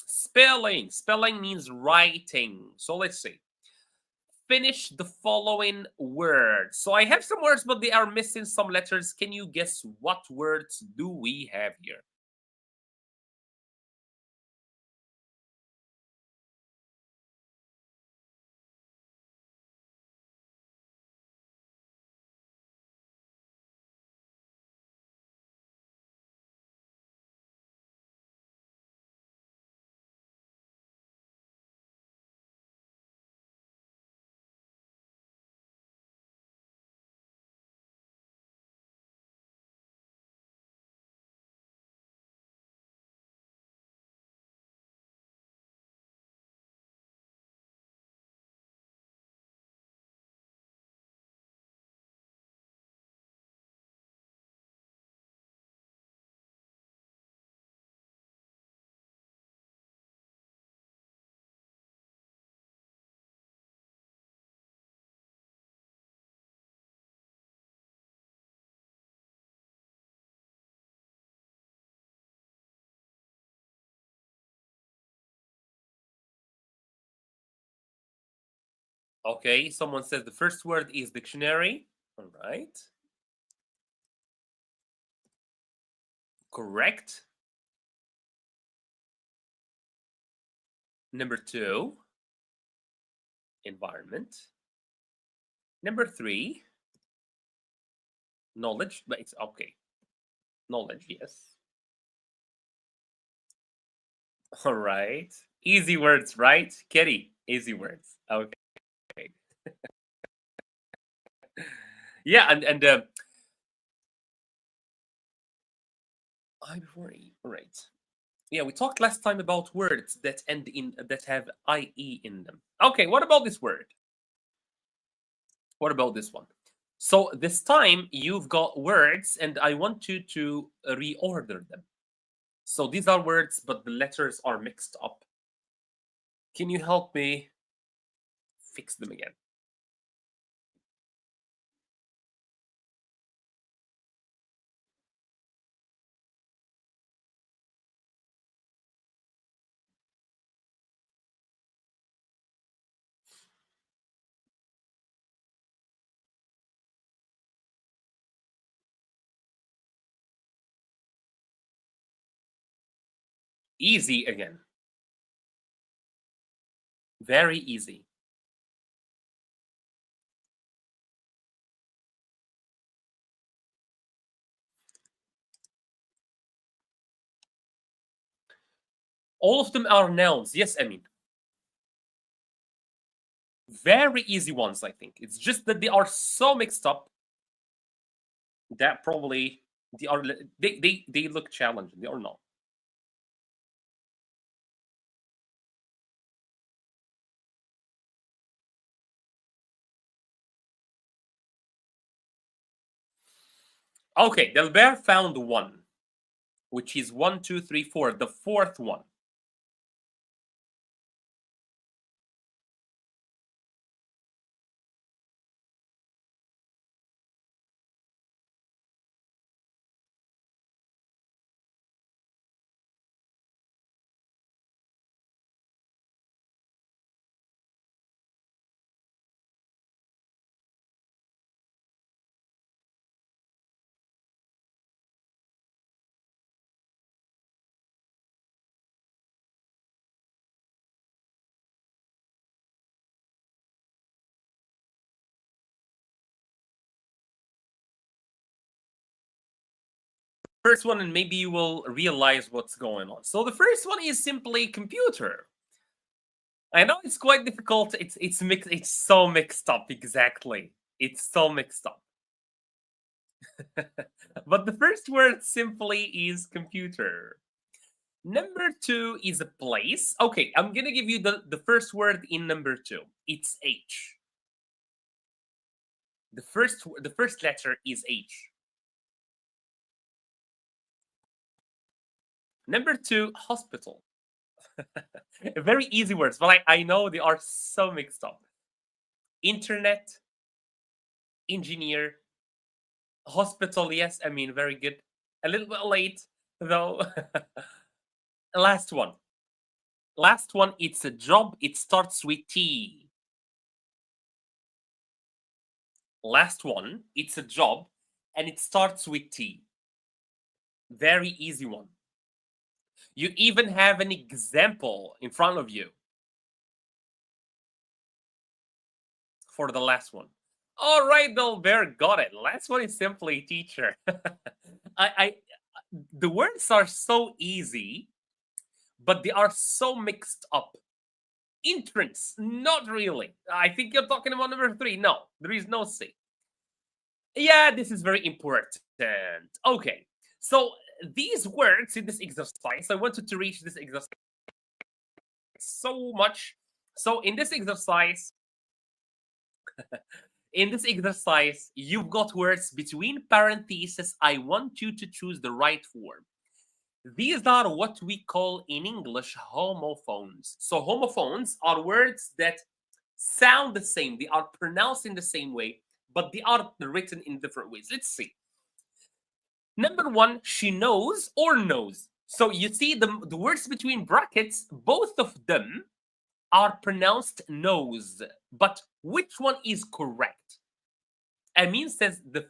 spelling. Spelling means writing. So let's see. Finish the following words. So I have some words, but they are missing some letters. Can you guess what words do we have here? Okay, someone says the first word is dictionary. All right. Correct. Number 2, environment. Number 3, knowledge. But it's okay. Knowledge, yes. All right. Easy words, right? Kitty, easy words. Okay. Yeah, and I before E. Right. Yeah, we talked last time about words that end in that have IE in them. Okay, what about this word? What about this one? So this time you've got words and I want you to reorder them. So these are words, but the letters are mixed up. Can you help me fix them again? Easy again. Very easy. All of them are nouns. Yes, I mean. Very easy ones, I think. It's just that they are so mixed up that probably they look challenging. They are not. Okay, Delbert found one, which is 1, 2, 3, 4, the fourth one. first one, and maybe you will realize what's going on. So the first one is simply computer. I know it's quite difficult. It's mixed. It's so mixed up. Exactly. It's so mixed up. But the first word simply is computer. Number two is a place. Okay, I'm gonna give you the first word in number two. It's H. The first letter is H. Number two, hospital. Very easy words, but I know they are so mixed up. Internet, engineer, hospital. Yes, I mean very good. A little bit late though. Last one. Last one. It's a job. It starts with T. Last one. It's a job, and it starts with T. Very easy one. You even have an example in front of you for the last one. All right, Delbert, got it. Last one is simply teacher. I the words are so easy, but they are so mixed up. Entrance, not really. I think you're talking about number three. No, there is no C. Yeah, this is very important. Okay, so these words in this exercise, I wanted to reach this exercise so much. So in this exercise, you've got words between parentheses. I want you to choose the right form. These are what we call in English homophones. So homophones are words that sound the same. They are pronounced in the same way, but they are written in different ways. Let's see. Number one, she knows or knows. So you see the words between brackets, both of them are pronounced nose. But which one is correct? Amin says the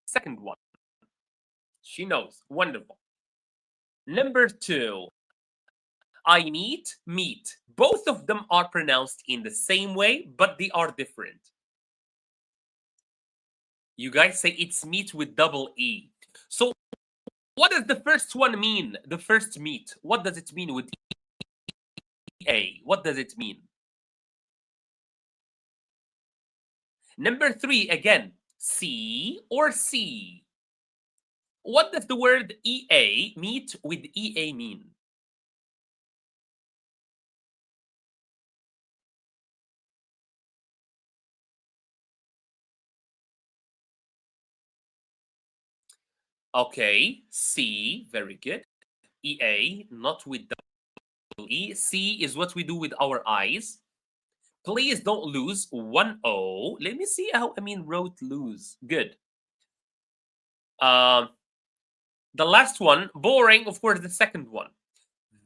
second one. She knows. Wonderful. Number two, I meet. Both of them are pronounced in the same way, but they are different. You guys say it's meat with double E. So what does the first one mean? The first meet. What does it mean with A? What does it mean? Number three, again, C or C. What does the word EA, meet with EA, mean? Okay, C, very good. EA, not with double E. C is what we do with our eyes. Please don't lose 1-0. Let me see how Amin wrote lose. Good. The last one, boring, of course, the second one.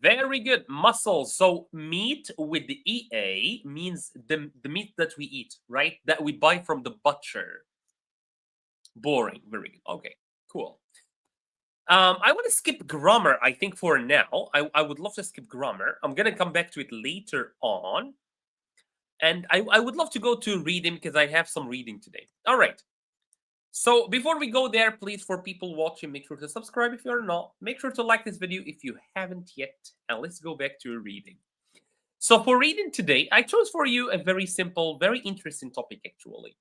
Very good. Muscle. So meat with the EA means the meat that we eat, right? That we buy from the butcher. Boring. Very good. Okay, cool. I want to skip grammar, I think, for now. I would love to skip grammar. I'm going to come back to it later on. And I would love to go to reading because I have some reading today. All right. So before we go there, please, for people watching, make sure to subscribe if you're not. Make sure to like this video if you haven't yet. And let's go back to reading. So for reading today, I chose for you a very simple, very interesting topic, actually.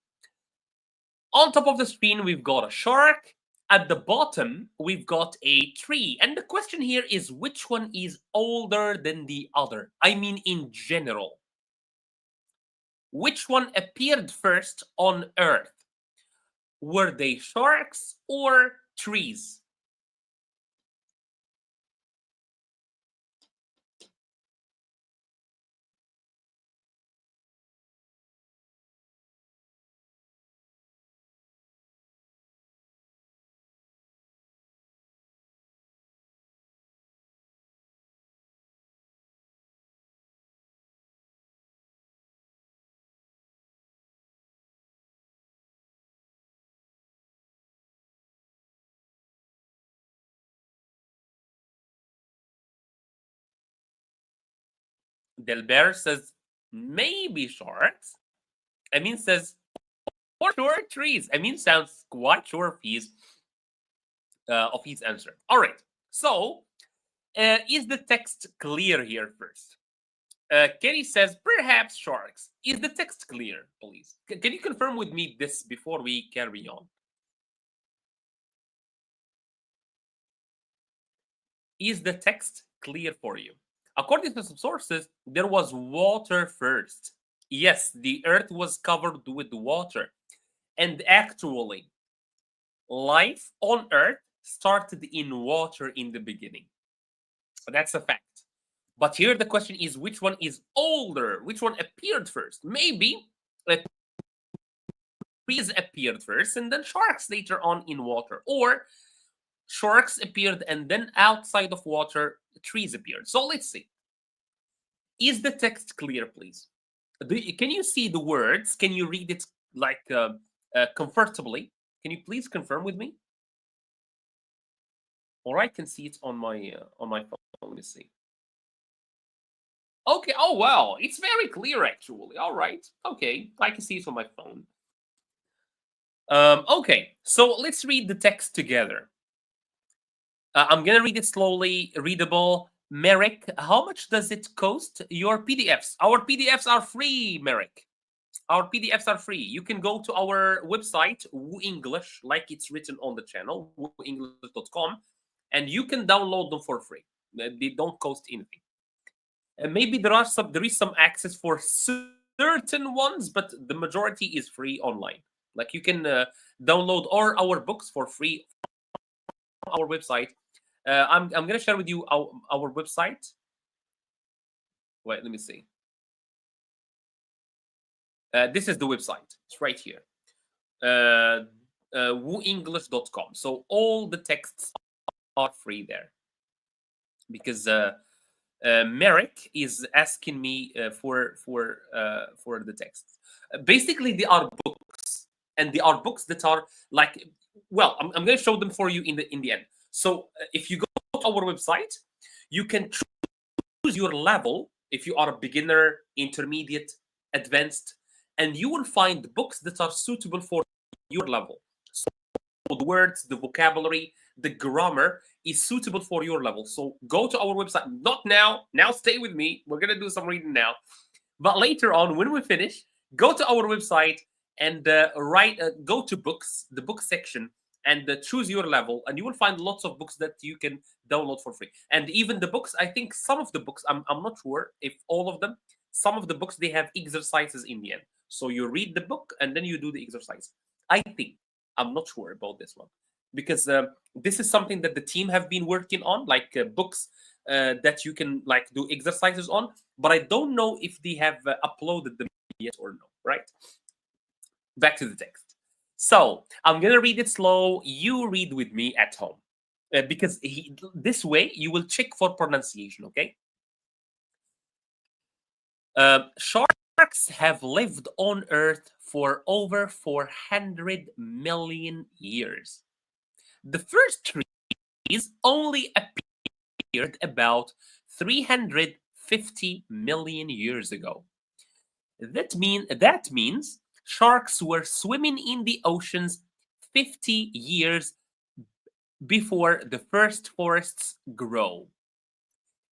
On top of the screen, we've got a shark. At the bottom, we've got a tree. And the question here is, which one is older than the other? I mean, in general. Which one appeared first on Earth? Were they sharks or trees? Delbert says, maybe sharks. Amin says, for sure, trees. Amin sounds quite sure of his of his answer. All right. So, is the text clear here first? Kenny says, perhaps sharks. Is the text clear, please? Can you confirm with me this before we carry on? Is the text clear for you? According to some sources, there was water first. Yes, the earth was covered with water. And actually, life on earth started in water in the beginning. That's a fact. But here the question is, which one is older? Which one appeared first? Maybe trees appeared first and then sharks later on in water. Or sharks appeared and then outside of water, trees appeared. So let's see. Is the text clear, please? Can you see the words? Can you read it like comfortably? Can you please confirm with me? Or I can see it on my phone. Let me see. Okay. Oh wow, it's very clear actually. All right. Okay, I can see it on my phone. Okay, so let's read the text together. I'm gonna read it slowly, readable. Merrick, how much does it cost? Your PDFs. Our PDFs are free, Merrick. Our PDFs are free. You can go to our website, Woo English, like it's written on the channel, wooenglish.com, and you can download them for free. They don't cost anything. Maybe there is some access for certain ones, but the majority is free online. Like you can download all our books for free on our website. I'm gonna share with you our website. Wait, let me see. This is the website. It's right here. Wooenglish.com. So all the texts are free there because Merrick is asking me for the texts. Basically, they are books, and they are books that are like. Well, I'm going to show them for you in the end. So if you go to our website, you can choose your level if you are a beginner, intermediate, advanced, and you will find books that are suitable for your level. So the words, the vocabulary, the grammar is suitable for your level. So go to our website. Not now. Now stay with me. We're gonna do some reading now. But later on, when we finish, go to our website and go to books, the book section, and choose your level, and you will find lots of books that you can download for free. And even the books, I think some of the books, I'm not sure if all of them, some of the books, they have exercises in the end. So you read the book and then you do the exercise. I think, I'm not sure about this one because this is something that the team have been working on, like books that you can like do exercises on, but I don't know if they have uploaded them yet or no, right? Back to the text. So I'm gonna read it slow. You read with me at home because this way you will check for pronunciation. Okay. Sharks have lived on Earth for over 400 million years. The first trees only appeared about 350 million years ago. That means sharks were swimming in the oceans 50 years before the first forests grow.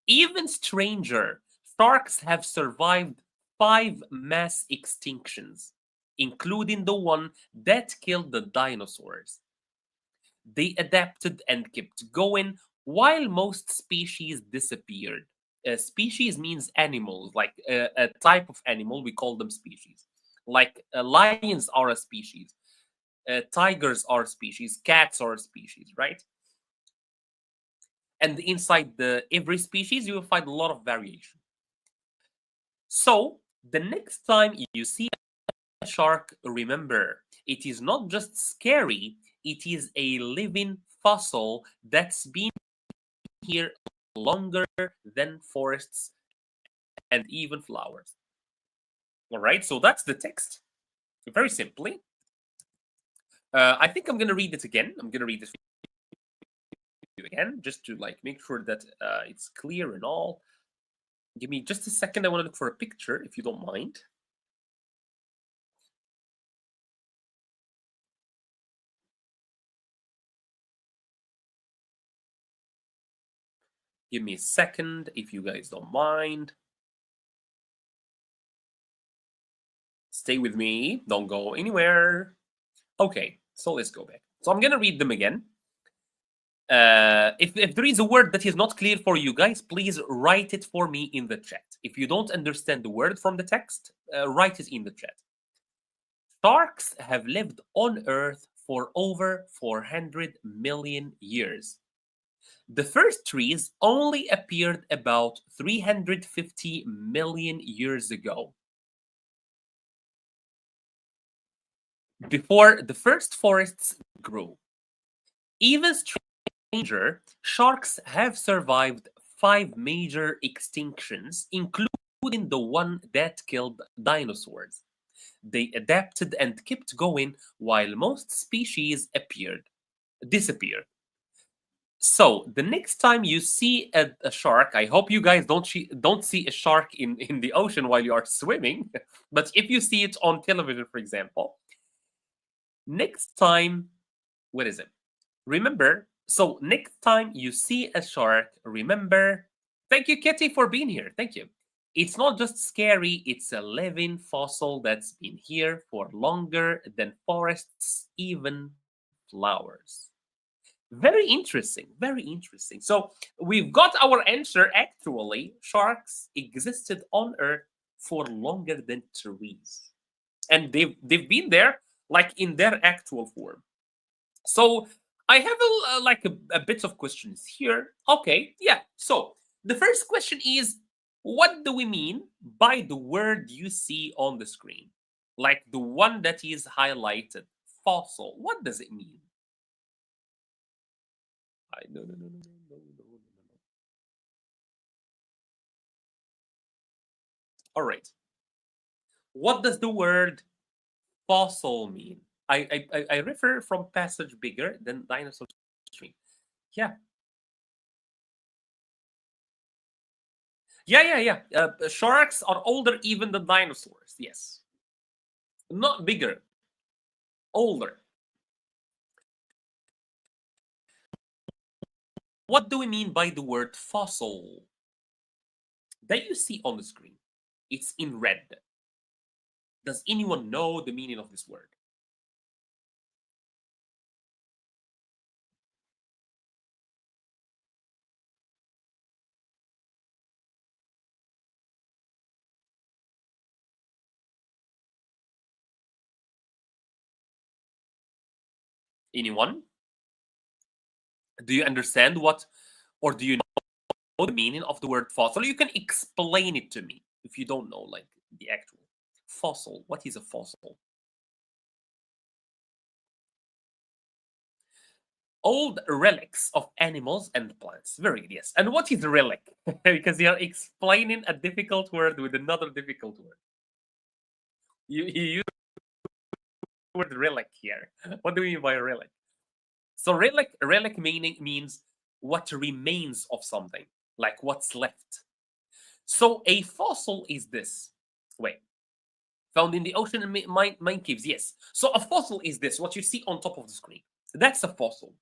Even stranger, sharks have survived 5 mass extinctions, including the one that killed the dinosaurs. They adapted and kept going while most species disappeared. Species means animals, like a type of animal, we call them species. Like lions are a species, tigers are a species, cats are a species, right? And inside every species, you will find a lot of variation. So the next time you see a shark, remember, it is not just scary, it is a living fossil that's been here longer than forests and even flowers. All right, so that's the text. Very simply. I think I'm going to read it again. I'm going to read this again just to like make sure that it's clear and all. Give me just a second. I want to look for a picture, if you don't mind. Give me a second if you guys don't mind. Stay with me. Don't go anywhere. Okay, so let's go back. So I'm going to read them again. If there is a word that is not clear for you guys, please write it for me in the chat. If you don't understand the word from the text, write it in the chat. Sharks have lived on Earth for over 400 million years. The first trees only appeared about 350 million years ago. Before the first forests grew. Even stranger, sharks have survived 5 major extinctions, including the one that killed dinosaurs. They adapted and kept going while most species disappeared. So the next time you see a shark, I hope you guys don't see a shark in the ocean while you are swimming, but if you see it on television, for example, next time, what is it? Remember, so next time you see a shark, remember, thank you, Kitty, for being here. Thank you. It's not just scary, it's a living fossil that's been here for longer than forests, even flowers. Very interesting, very interesting. So we've got our answer. Actually, sharks existed on Earth for longer than trees. And they've been there like in their actual form. So I have a bit of questions here. Okay, yeah. So the first question is, what do we mean by the word you see on the screen? Like the one that is highlighted, fossil. What does it mean? No. All right. What does the word fossil mean? I refer from passage bigger than dinosaur stream. Yeah. Yeah. Sharks are older even than dinosaurs. Yes. Not bigger. Older. What do we mean by the word fossil that you see on the screen? It's in red. Does anyone know the meaning of this word? Anyone? Do you understand what, or do you know the meaning of the word fossil? You can explain it to me if you don't know, like the actual fossil. What is a fossil? Old relics of animals and plants. Very good, yes. And what is relic? Because you're explaining a difficult word with another difficult word. You use the word relic here. What do we mean by relic? So relic means what remains of something, like what's left. So a fossil is this. Wait. Found in the ocean and mine caves, yes. So a fossil is this, what you see on top of the screen. That's a fossil.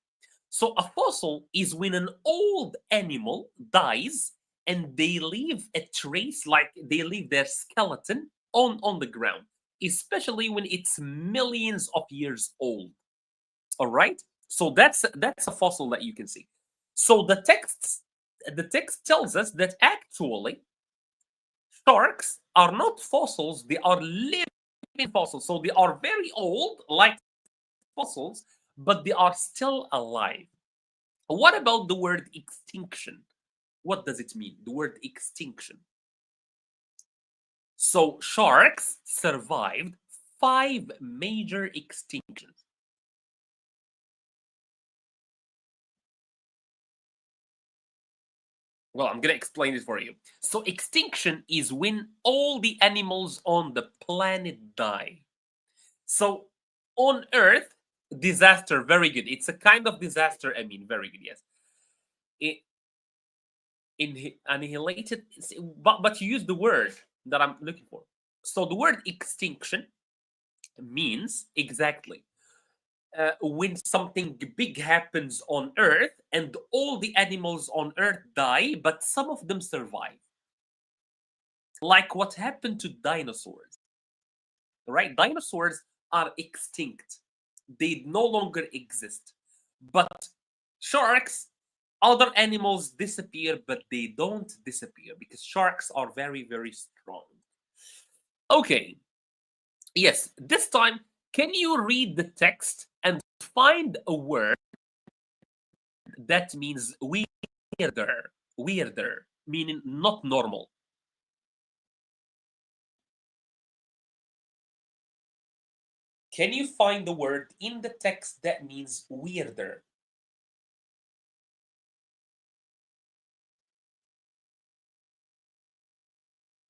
So a fossil is when an old animal dies and they leave a trace, like they leave their skeleton on the ground, especially when it's millions of years old. All right? So that's a fossil that you can see. So the text tells us that actually sharks are not fossils, they are living fossils. So they are very old, like fossils, but they are still alive. What about the word extinction? What does it mean? The word extinction. So sharks survived 5 major extinctions. Well, I'm going to explain it for you. So extinction is when all the animals on the planet die. So on Earth, disaster, very good. It's a kind of disaster, I mean, very good, yes. Annihilated, but you use the word that I'm looking for. So the word extinction means exactly when something big happens on Earth and all the animals on Earth die, but some of them survive. Like what happened to dinosaurs, right? Dinosaurs are extinct, they no longer exist. But sharks, other animals disappear, but they don't disappear because sharks are very, very strong. Okay, yes, this time, can you read the text and find a word that means weirder? Weirder, meaning not normal. Can you find the word in the text that means weirder?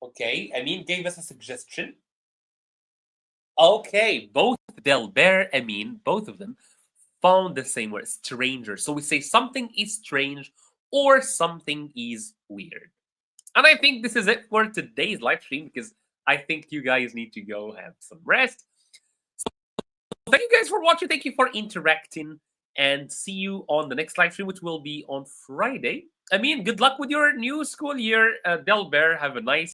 Okay, Amin gave us a suggestion. Okay, both Delbert, Amin, both of them found the same word, stranger. So we say something is strange or something is weird. And I think this is it for today's live stream because I think you guys need to go have some rest. So thank you guys for watching. Thank you for interacting. And see you on the next live stream, which will be on Friday. I mean, good luck with your new school year, Delbert. Have a nice